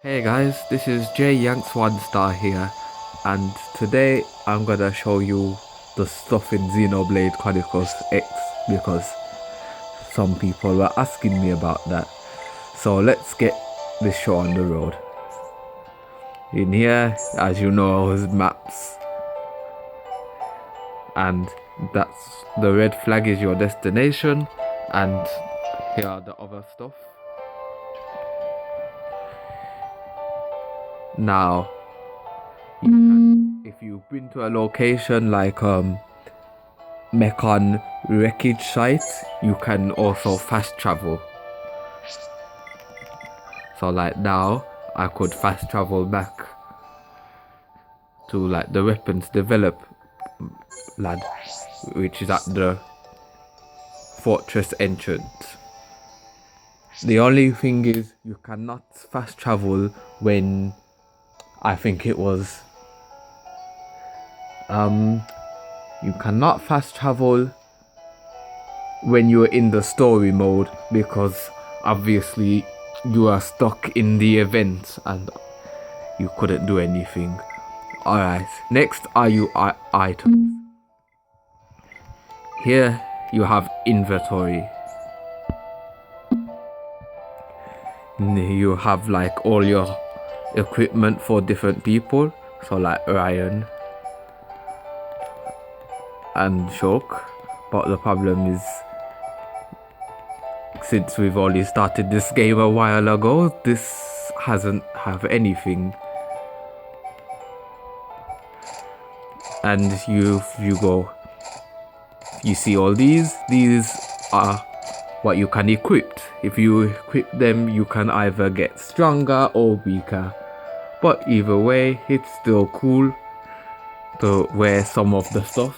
Hey guys, this is J Yanks One Star here, and today I'm gonna show you the stuff in Xenoblade Chronicles X because some people were asking me about that. So let's get this show on the road. In here, as you know, is maps, and that's the red flag is your destination, and here are the other stuff. Now, if you've been to a location like Mekon wreckage site, you can also fast travel. So like now, I could fast travel back to like the weapons develop land, which is at the fortress entrance. The only thing is you cannot fast travel when I think it was you cannot fast travel when you're in the story mode because obviously you are stuck in the event and you couldn't do anything. Alright, next are your items. Here you have inventory. You have like all your equipment for different people, so like Ryan and Shock. But the problem is, since we've only started this game a while ago, this hasn't have anything. And you see all these are what you can equip. If you equip them, you can either get stronger or weaker. But either way, it's still cool to wear some of the stuff.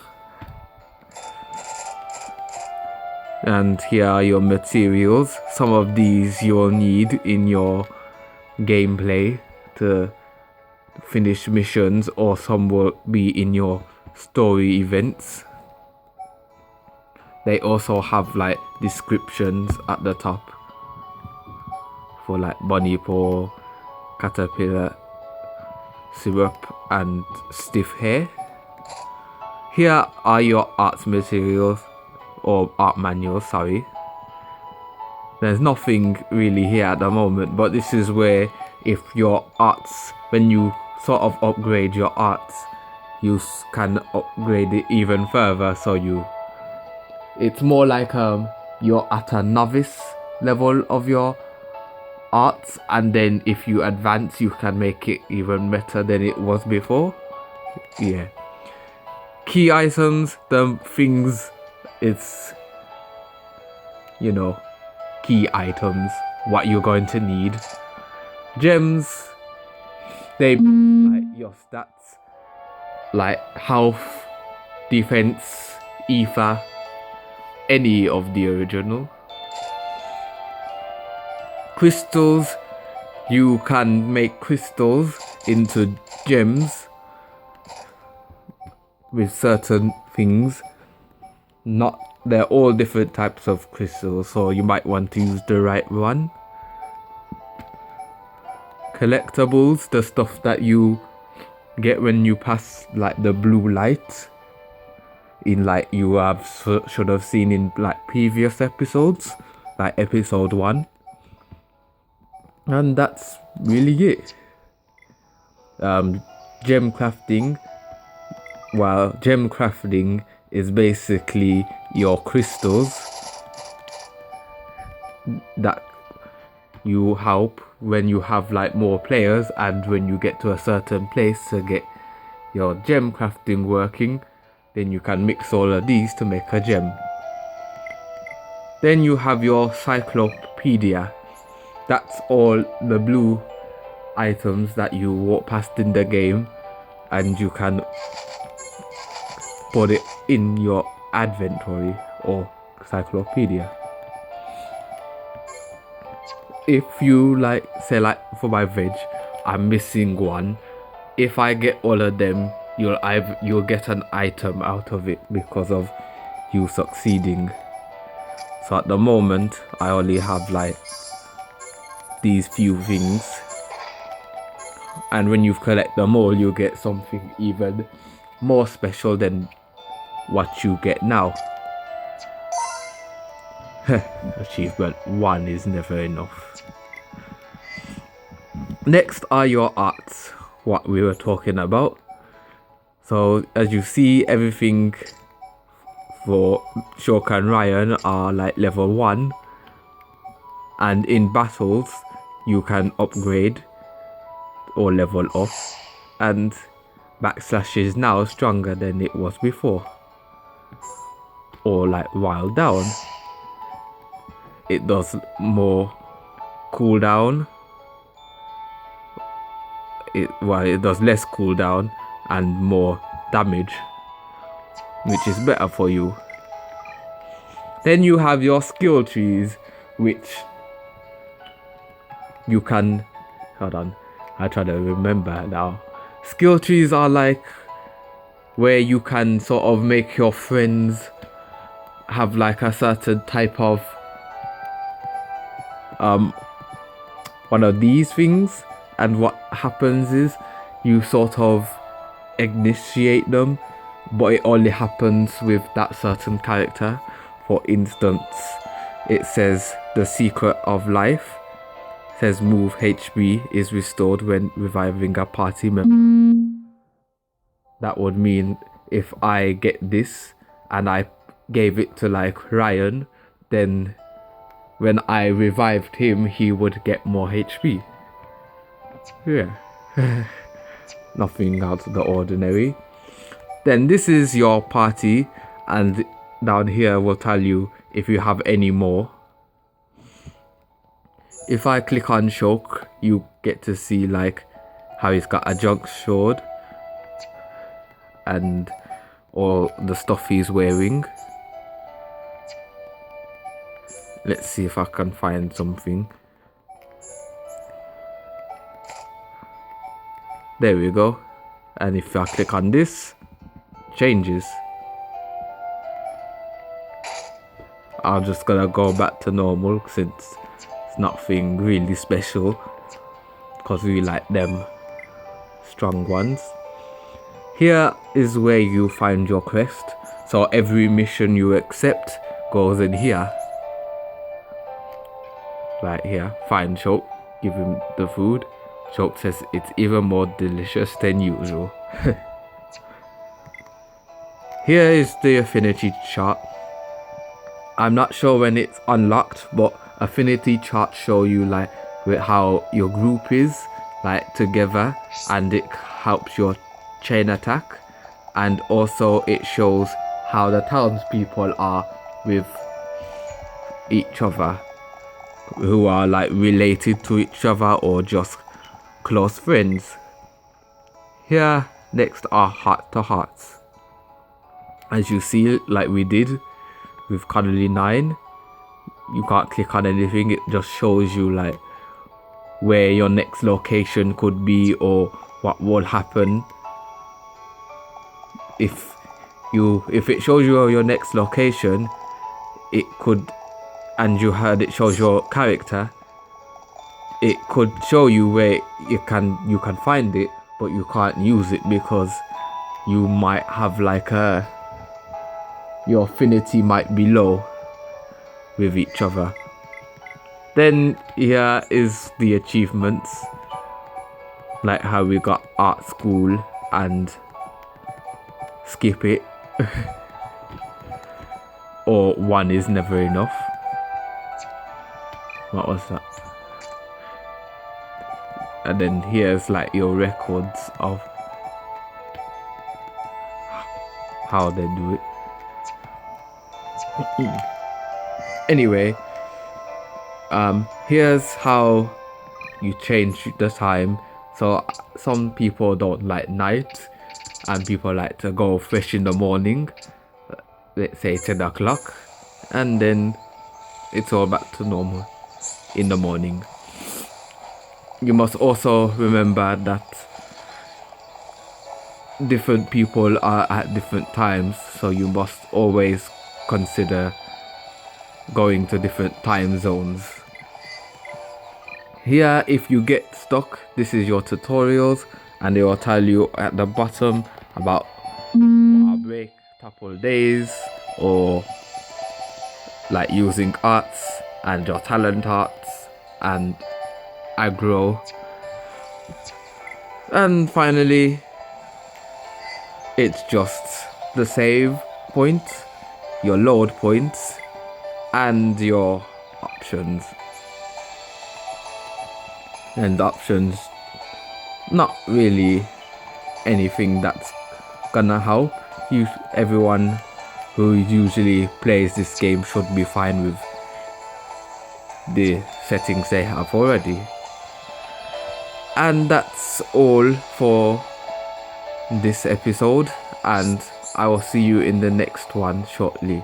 And here are your materials. Some of these you'll need in your gameplay to finish missions, or some will be in your story events. They also have like descriptions at the top for like bunny paw, caterpillar, syrup and stiff hair. Here are your arts materials, or art manuals, sorry. There's nothing really here at the moment, but this is where if your arts, when you sort of upgrade your arts, you can upgrade it even further. So it's more like you're at a novice level of your arts, and then if you advance you can make it even better than it was before. Yeah. Key items, the things, it's, you know, key items, what you're going to need. Gems, they like your stats, like health, defense, ether, any of the original. Crystals, you can make crystals into gems with certain things. They're all different types of crystals, so you might want to use the right one. Collectibles, the stuff that you get when you pass like the blue light in, like you should have seen in like previous episodes, like episode 1. And that's really it. Gem crafting. Well, gem crafting is basically your crystals that you help when you have like more players, and when you get to a certain place to get your gem crafting working, then you can mix all of these to make a gem. Then you have your cyclopedia. That's all the blue items that you walk past in the game, and you can put it in your inventory or cyclopedia. If you like, say like for my veg, I'm missing one. If I get all of them, you'll get an item out of it because of you succeeding. So at the moment, I only have like these few things. And when you collect them all, you get something even more special than what you get now. Achievement 1 is never enough. Next are your arts, what we were talking about. So as you see, everything for Shokan Ryan are like level 1, and in battles you can upgrade or level up, and backslash is now stronger than it was before, or like while down it does more cooldown. It does less cooldown and more damage, which is better for you. Then you have your skill trees, which you can, hold on, I try to remember now. Skill trees are like where you can sort of make your friends have like a certain type of one of these things, and what happens is you sort of initiate them, but it only happens with that certain character. For instance, it says the secret of life says move HP is restored when reviving a party member. That would mean if I get this and I gave it to like Ryan, then when I revived him, he would get more HP. Yeah. Nothing out of the ordinary. Then this is your party, and down here will tell you if you have any more. If I click on Shulk, you get to see like how he's got a junk sword and all the stuff he's wearing. Let's see if I can find something. There we go. And if I click on this, changes. I'm just gonna go back to normal since it's nothing really special, because we like them strong ones. Here is where you find your quest. So every mission you accept goes in here. Right here, find Shulk, give him the food. Shulk says it's even more delicious than usual. Here is the affinity chart. I'm not sure when it's unlocked, but affinity charts show you like how your group is like together, and it helps your chain attack, and also it shows how the townspeople are with each other, who are like related to each other or just close friends. Here next are heart to hearts. As you see, like we did with Cuddly 9, you can't click on anything, it just shows you like where your next location could be or what will happen. If it shows you your next location, it could, and you heard it shows your character, it could show you where you can find it, but you can't use it because you might have like your affinity might be low with each other. Then here is the achievements, like how we got art school and skip it or one is never enough. What was that? And then here's like your records of how they do it. Anyway, here's how you change the time. So some people don't like night, and people like to go fresh in the morning, let's say 10 o'clock, and then it's all back to normal in the morning. You must also remember that different people are at different times, so you must always consider going to different time zones. Here, if you get stuck, this is your tutorials, and they will tell you at the bottom about break, topple days, or like using arts and your talent arts and aggro. And finally, it's just the save points, your load points, and your options. And options, not really anything that's gonna help you. Everyone who usually plays this game should be fine with the settings they have already. And that's all for this episode, and I will see you in the next one shortly.